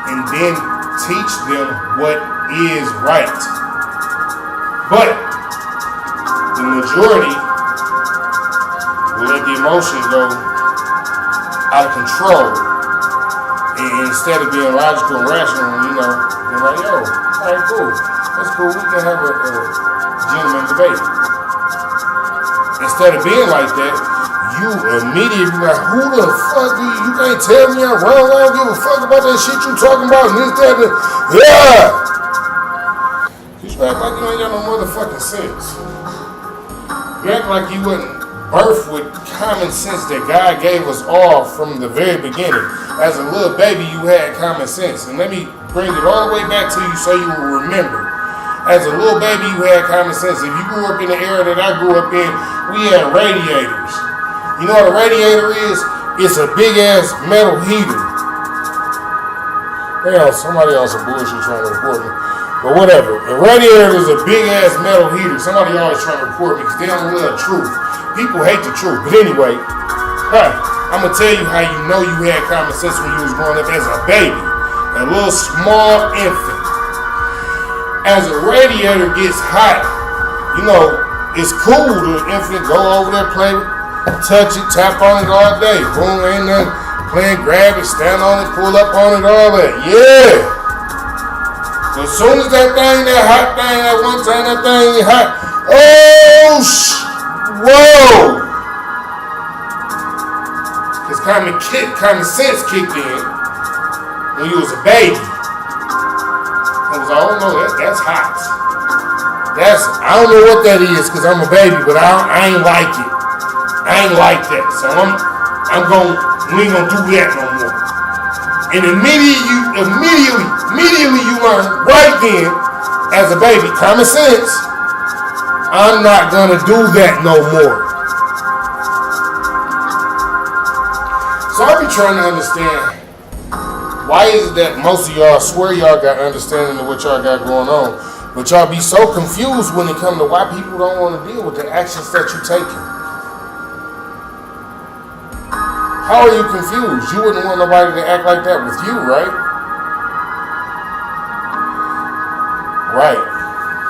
[SPEAKER 1] and then teach them what is right. But the majority will let the emotion go out of control. And instead of being logical and rational, they're like, yo, alright, cool. That's cool. We can have a gentleman debate. instead of being like that, you immediately be like, who the fuck do you can't tell me I'm wrong, I don't give a fuck about that shit you talking about, and this, that, and yeah! You act like you ain't got no motherfucking sense. You act like you wasn't birthed with common sense that God gave us all from the very beginning. As a little baby, you had common sense. And let me bring it all the way back to you so you will remember. As a little baby, you had common sense. If you grew up in the era that I grew up in, we had radiators. You know what a radiator is? It's a big-ass metal heater. Hell, somebody else some bullshit trying to report me. But whatever. A radiator is a big-ass metal heater. Somebody always trying to report me because they don't love the truth. People hate the truth. But anyway, I'm going to tell you how you know you had common sense when you was growing up as a baby. A little small infant. As a radiator gets hot, you know, it's cool to infant go over there, play with, touch it, tap on it all day. Boom, ain't nothing. Playing, grab it, stand on it, pull up on it, all that. Yeah. But as soon as that thing, that hot thing, that one time that thing is hot, oh, whoa. Because common sense kicked in when you was a baby. I was like, oh no, that's hot. I don't know what that is because I'm a baby, but I ain't like it. I ain't like that. So we ain't gonna do that no more. And immediately you learn right then, as a baby, common sense, I'm not gonna do that no more. So I be trying to understand, why is it that most of y'all swear y'all got understanding of what y'all got going on, but y'all be so confused when it comes to why people don't want to deal with the actions that you taking? How are you confused? You wouldn't want nobody to act like that with you, right? Right.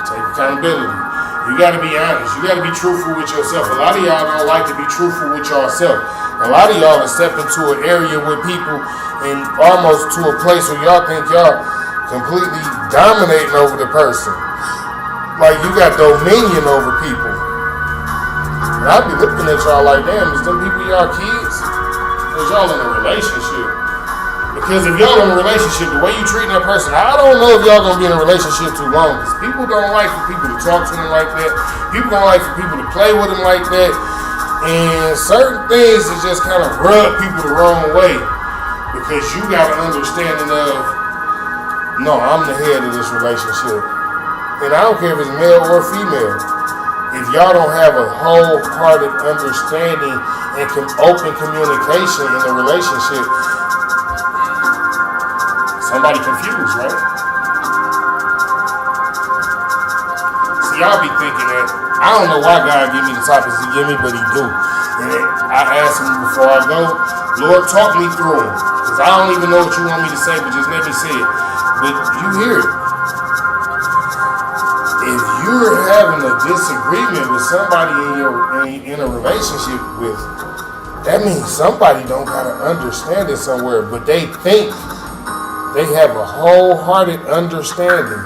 [SPEAKER 1] Take accountability. You gotta be honest. You gotta be truthful with yourself. A lot of y'all don't like to be truthful with yourself. A lot of y'all have stepped into an area with people and almost to a place where y'all think y'all completely dominating over the person. Like you got dominion over people. And I be looking at y'all like, damn, is them people y'all kids? Because y'all in a relationship. Because if y'all in a relationship, the way you treating that person, I don't know if y'all gonna be in a relationship too long. Because people don't like for people to talk to them like that. People don't like for people to play with them like that. And certain things that just kind of rub people the wrong way. Because you got an understanding of, no, I'm the head of this relationship. And I don't care if it's male or female. If y'all don't have a wholehearted understanding and open communication in the relationship, somebody confused, right? See, y'all be thinking that, I don't know why God give me the topics he give me, but he do. And I ask him before I go, Lord, talk me through them. Because I don't even know what you want me to say, but just let me say it. But you hear it. If you're having a disagreement with somebody in a relationship with, that means somebody don't gotta understand it somewhere, but they think they have a wholehearted understanding.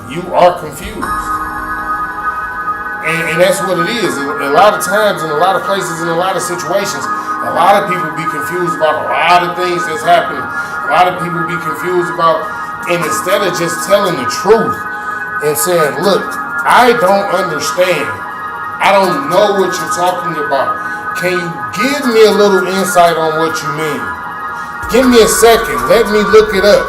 [SPEAKER 1] You are confused. And that's what it is. A lot of times, in a lot of places, in a lot of situations, a lot of people be confused about a lot of things that's happening. A lot of people be confused about, and instead of just telling the truth and saying, look, I don't understand. I don't know what you're talking about. Can you give me a little insight on what you mean? Give me a second. Let me look it up.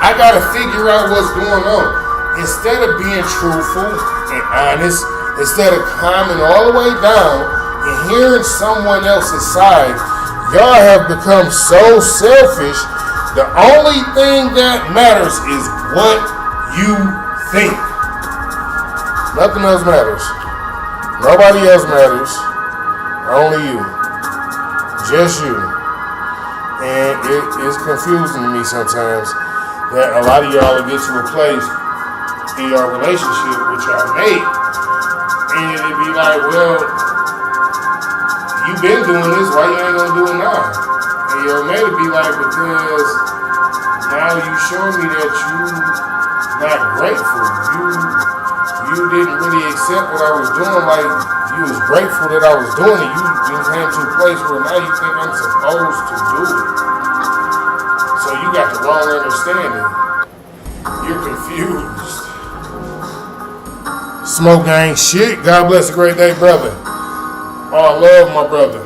[SPEAKER 1] I got to figure out what's going on. Instead of being truthful and honest, instead of climbing all the way down and hearing someone else's side, y'all have become so selfish. The only thing that matters is what you think. Nothing else matters. Nobody else matters. Only you. Just you. And it is confusing to me sometimes that a lot of y'all will get to a place in your relationship with your mate and it be like, well, you been doing this, why you ain't gonna do it now? And your mate will be like, because now you show me that you not grateful. You you didn't really accept what I was doing, like you was grateful that I was doing it, you came to a place where now you think I'm supposed to do it. So you got the wrong understanding. You're confused. Smoke gang shit. God bless a great day, brother. Oh, I love my brother.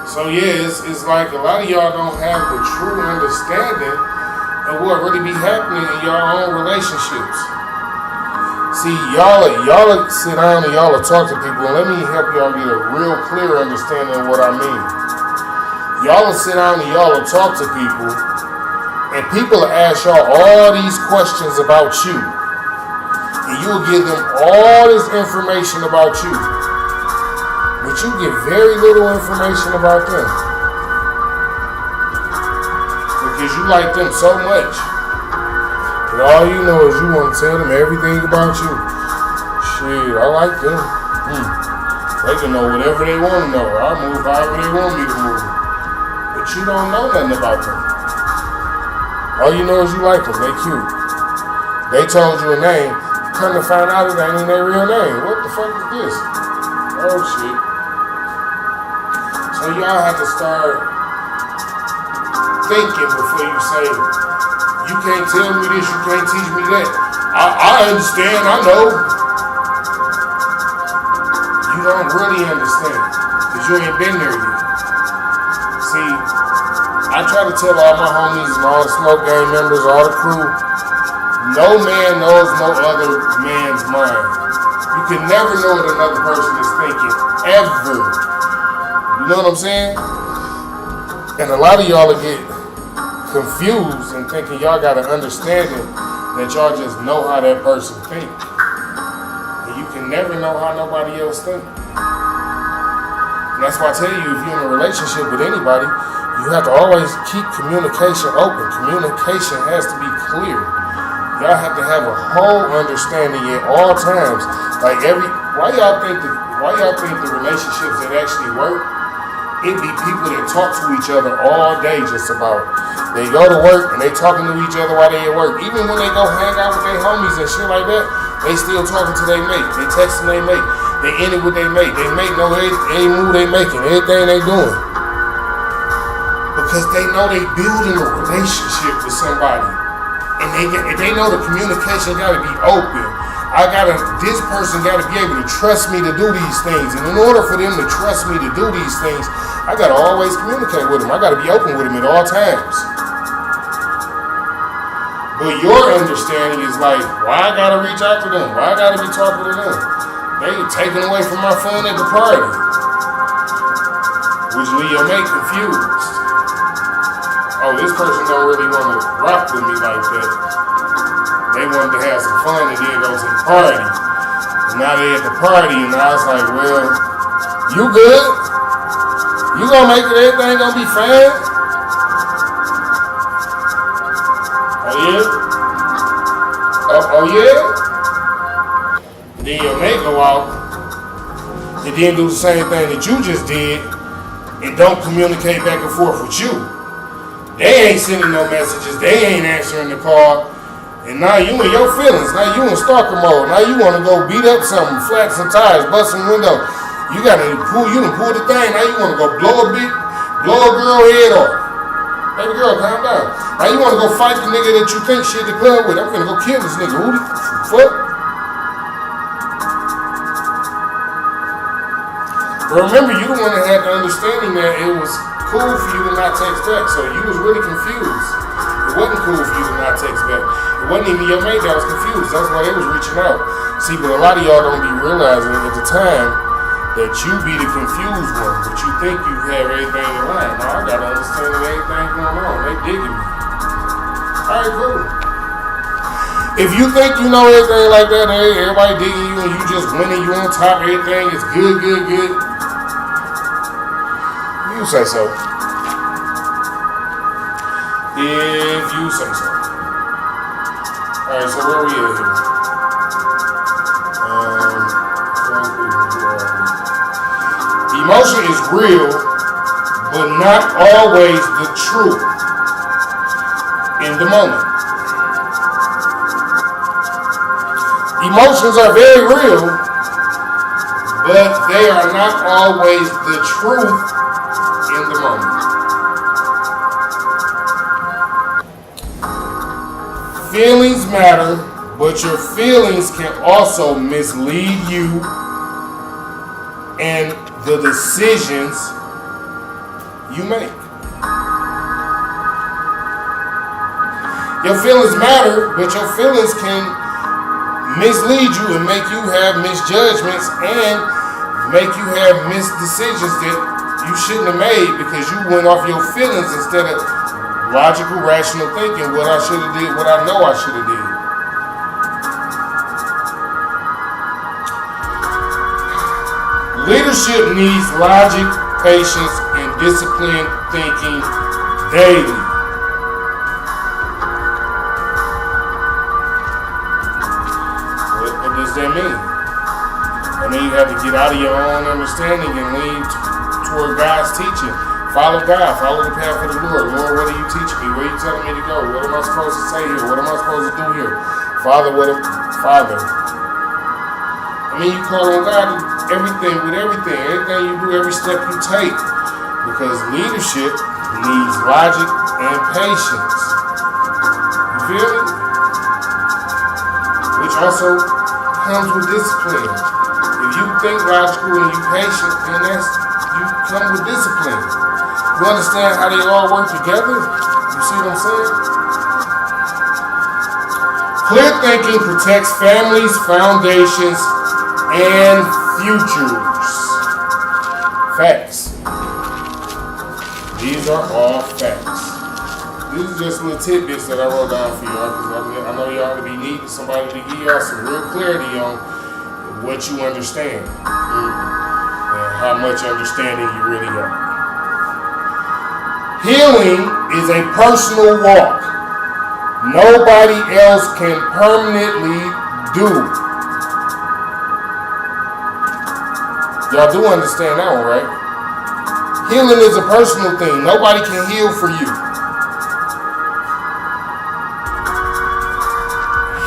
[SPEAKER 1] So yeah, it's like a lot of y'all don't have the true understanding of what really be happening in your own relationships. See, y'all sit down and y'all talk to people, and let me help y'all get a real clear understanding of what I mean. Y'all sit down and y'all talk to people, and people will ask y'all all these questions about you, and you'll give them all this information about you. But you get very little information about them. Because you like them so much. But all you know is you want to tell them everything about you. Shit, I like them. They can know whatever they want to know. I'll move however they want me to move. But you don't know nothing about them. All you know is you like them. They cute. They told you a name. Come to find out it ain't even their real name. What the fuck is this? Oh shit. So y'all have to start thinking before you say, you can't tell me this, you can't teach me that. I understand, I know. You don't really understand, because you ain't been there yet. See, I try to tell all my homies and all the Smoke Gang members, all the crew, no man knows no other man's mind. You can never know what another person is thinking, ever. You know what I'm saying? And a lot of y'all get confused and thinking y'all got an understanding that y'all just know how that person think. And you can never know how nobody else think. And that's why I tell you, if you're in a relationship with anybody, you have to always keep communication open. Communication has to be clear. Y'all have to have a whole understanding at all times. Like why y'all think the relationships that actually work? It be people that talk to each other all day just about. They go to work and they talking to each other while they at work. Even when they go hang out with their homies and shit like that, they still talking to their mate. They texting their mate. They in it with their mate. They mate know every move they making, everything they doing. Because they know they building a relationship with somebody. And they know the communication gotta be open. This person gotta be able to trust me to do these things. And in order for them to trust me to do these things, I gotta always communicate with them. I gotta be open with them at all times. But your understanding is like, why I gotta reach out to them? Why I gotta be talking to them? They taking away from my fun at the party. Which leave your mate confused. Oh, this person don't really want to rock with me like that. They wanted to have some fun and then go to the party. And now they at the party and I was like, well, you good? You gonna make it, everything gonna be fine? Oh yeah? Oh yeah? And then your mate go out and then do the same thing that you just did and don't communicate back and forth with you. They ain't sending no messages, they ain't answering the call. And now you in your feelings. Now you in stalker mode. Now you want to go beat up something, flat some tires, bust some window. You done pull the thing. Now you want to go blow a girl head off. Baby girl, calm down. Now you want to go fight the nigga that you think shit the club with. I'm gonna go kill this nigga. Who the fuck? But remember, you the one that had the understanding that it was cool for you to not text back. So you was really confused. It wasn't cool for you to not text back. It wasn't even your mate that was confused. That's why they was reaching out. See, but a lot of y'all don't be realizing at the time that you be the confused one. But you think you have everything in line. Now I gotta understand everything going on. They digging me. Alright, cool. If you think you know everything like that, hey, everybody digging you and you just winning, you on top, everything is good. You say so. If you say so. Alright, so where we at here? Emotion is real, but not always the truth in the moment. Emotions are very real, but they are not always the truth in the moment. Feelings matter, but your feelings can also mislead you and the decisions you make. Your feelings matter, but your feelings can mislead you and make you have misjudgments and make you have misdecisions that you shouldn't have made because you went off your feelings instead of logical, rational thinking, what I should have did, what I know I should have did. Leadership needs logic, patience, and disciplined thinking daily. What does that mean? I mean, you have to get out of your own understanding and lean toward God's teaching. Follow God. Follow the path of the Lord. Lord, what are you teaching me? Where are you telling me to go? What am I supposed to say here? What am I supposed to do here? Father, Father. I mean, you call on God everything with everything. Everything you do, every step you take. Because leadership needs logic and patience. You feel me? Which also comes with discipline. If you think logical and you patient, then you come with discipline. You understand how they all work together? You see what I'm saying? Clear thinking protects families, foundations, and futures. Facts. These are all facts. These are just little tidbits that I wrote down for y'all because I know y'all to be needing somebody to give y'all some real clarity on what you understand and how much understanding you really got. Healing is a personal walk. Nobody else can permanently do. Y'all do understand that one, right? Healing is a personal thing. Nobody can heal for you.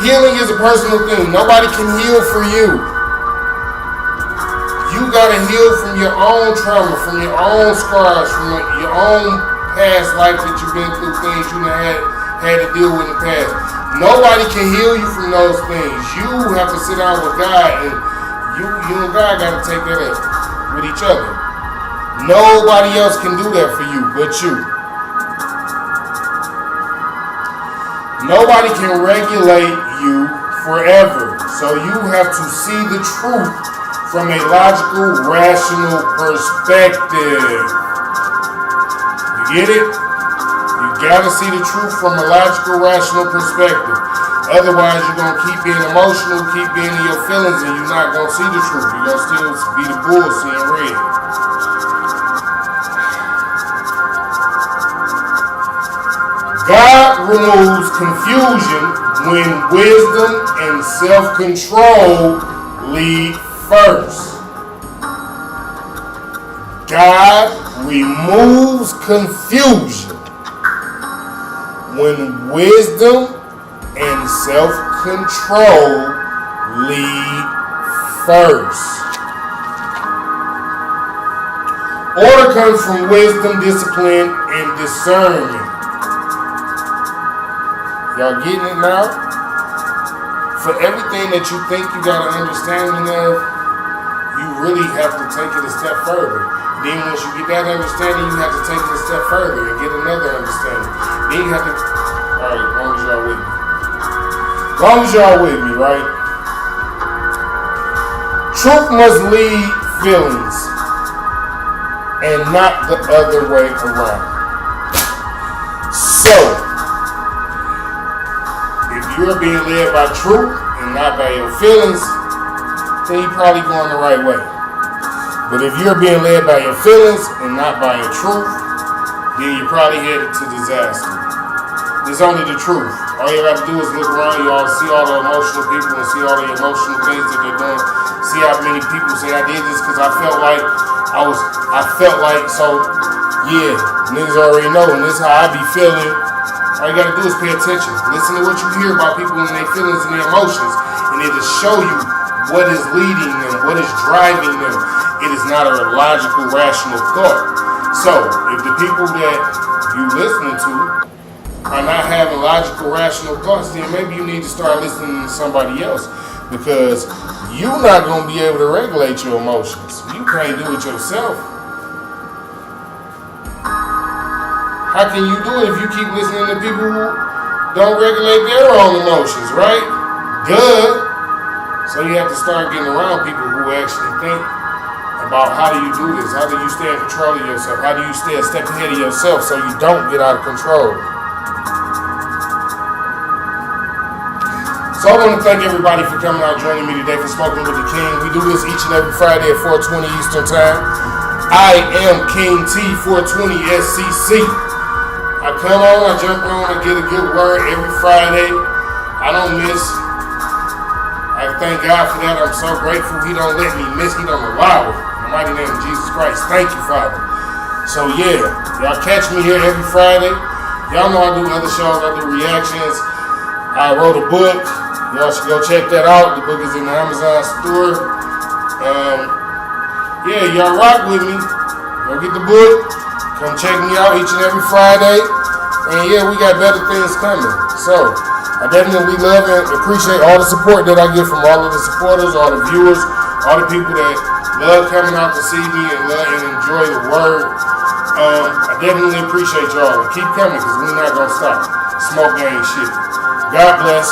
[SPEAKER 1] Healing is a personal thing. Nobody can heal for you. You gotta heal from your own trauma, from your own scars, from your own past life that you've been through, things you had to deal with in the past. Nobody can heal you from those things. You have to sit down with God, and you and God got to take that up with each other. Nobody else can do that for you but you. Nobody can regulate you forever. So you have to see the truth from a logical, rational perspective. Get it? You gotta see the truth from a logical, rational perspective. Otherwise, you're gonna keep being emotional, keep being in your feelings, and you're not gonna see the truth. You're gonna still be the bull seeing red. God removes confusion when wisdom and self-control lead first. God removes confusion when wisdom and self-control lead first. Order comes from wisdom, discipline, and discernment. Y'all getting it now? For everything that you think you got an understanding of, you really have to take it a step further. Then once you get that understanding, you have to take it a step further and get another understanding. Then you have to, alright, as long as y'all with me. As long as y'all with me, right? Truth must lead feelings and not the other way around. So, if you're being led by truth and not by your feelings, then you're probably going the right way. But if you're being led by your feelings and not by your truth, then you're probably headed to disaster. It's only the truth. All you have to do is look around you all, see all the emotional people and see all the emotional things that they're doing. See how many people say, I did this because I felt like, so yeah, niggas already know, and this is how I be feeling. All you gotta do is pay attention. Listen to what you hear about people and their feelings and their emotions. and it'll show you what is leading them, what is driving them. It is not a logical, rational thought. So, if the people that you listening to are not having logical, rational thoughts, then maybe you need to start listening to somebody else, because you're not going to be able to regulate your emotions. You can't do it yourself. How can you do it if you keep listening to people who don't regulate their own emotions, right? Duh. So you have to start getting around people who actually think about how do you do this, how do you stay in control of yourself, how do you stay a step ahead of yourself so you don't get out of control. So I want to thank everybody for coming out joining me today for Smoking with the King. We do this each and every Friday at 4:20 Eastern Time. I am King T 420 SCC. I come on, I jump on, I get a good word every Friday. I don't miss. I thank God for that. I'm so grateful He don't let me miss. He don't allow it. In the mighty name of Jesus Christ. Thank you, Father. So yeah, y'all catch me here every Friday. Y'all know I do other shows. I do reactions. I wrote a book. Y'all should go check that out. The book is in the Amazon store. Yeah, y'all rock with me. Go get the book. Come check me out each and every Friday. And yeah, we got better things coming. So, I definitely love and appreciate all the support that I get from all of the supporters, all the viewers, all the people that love coming out to see me and love and enjoy the word. I definitely appreciate y'all. And keep coming, because we're not going to stop. Smoke gang shit. God bless.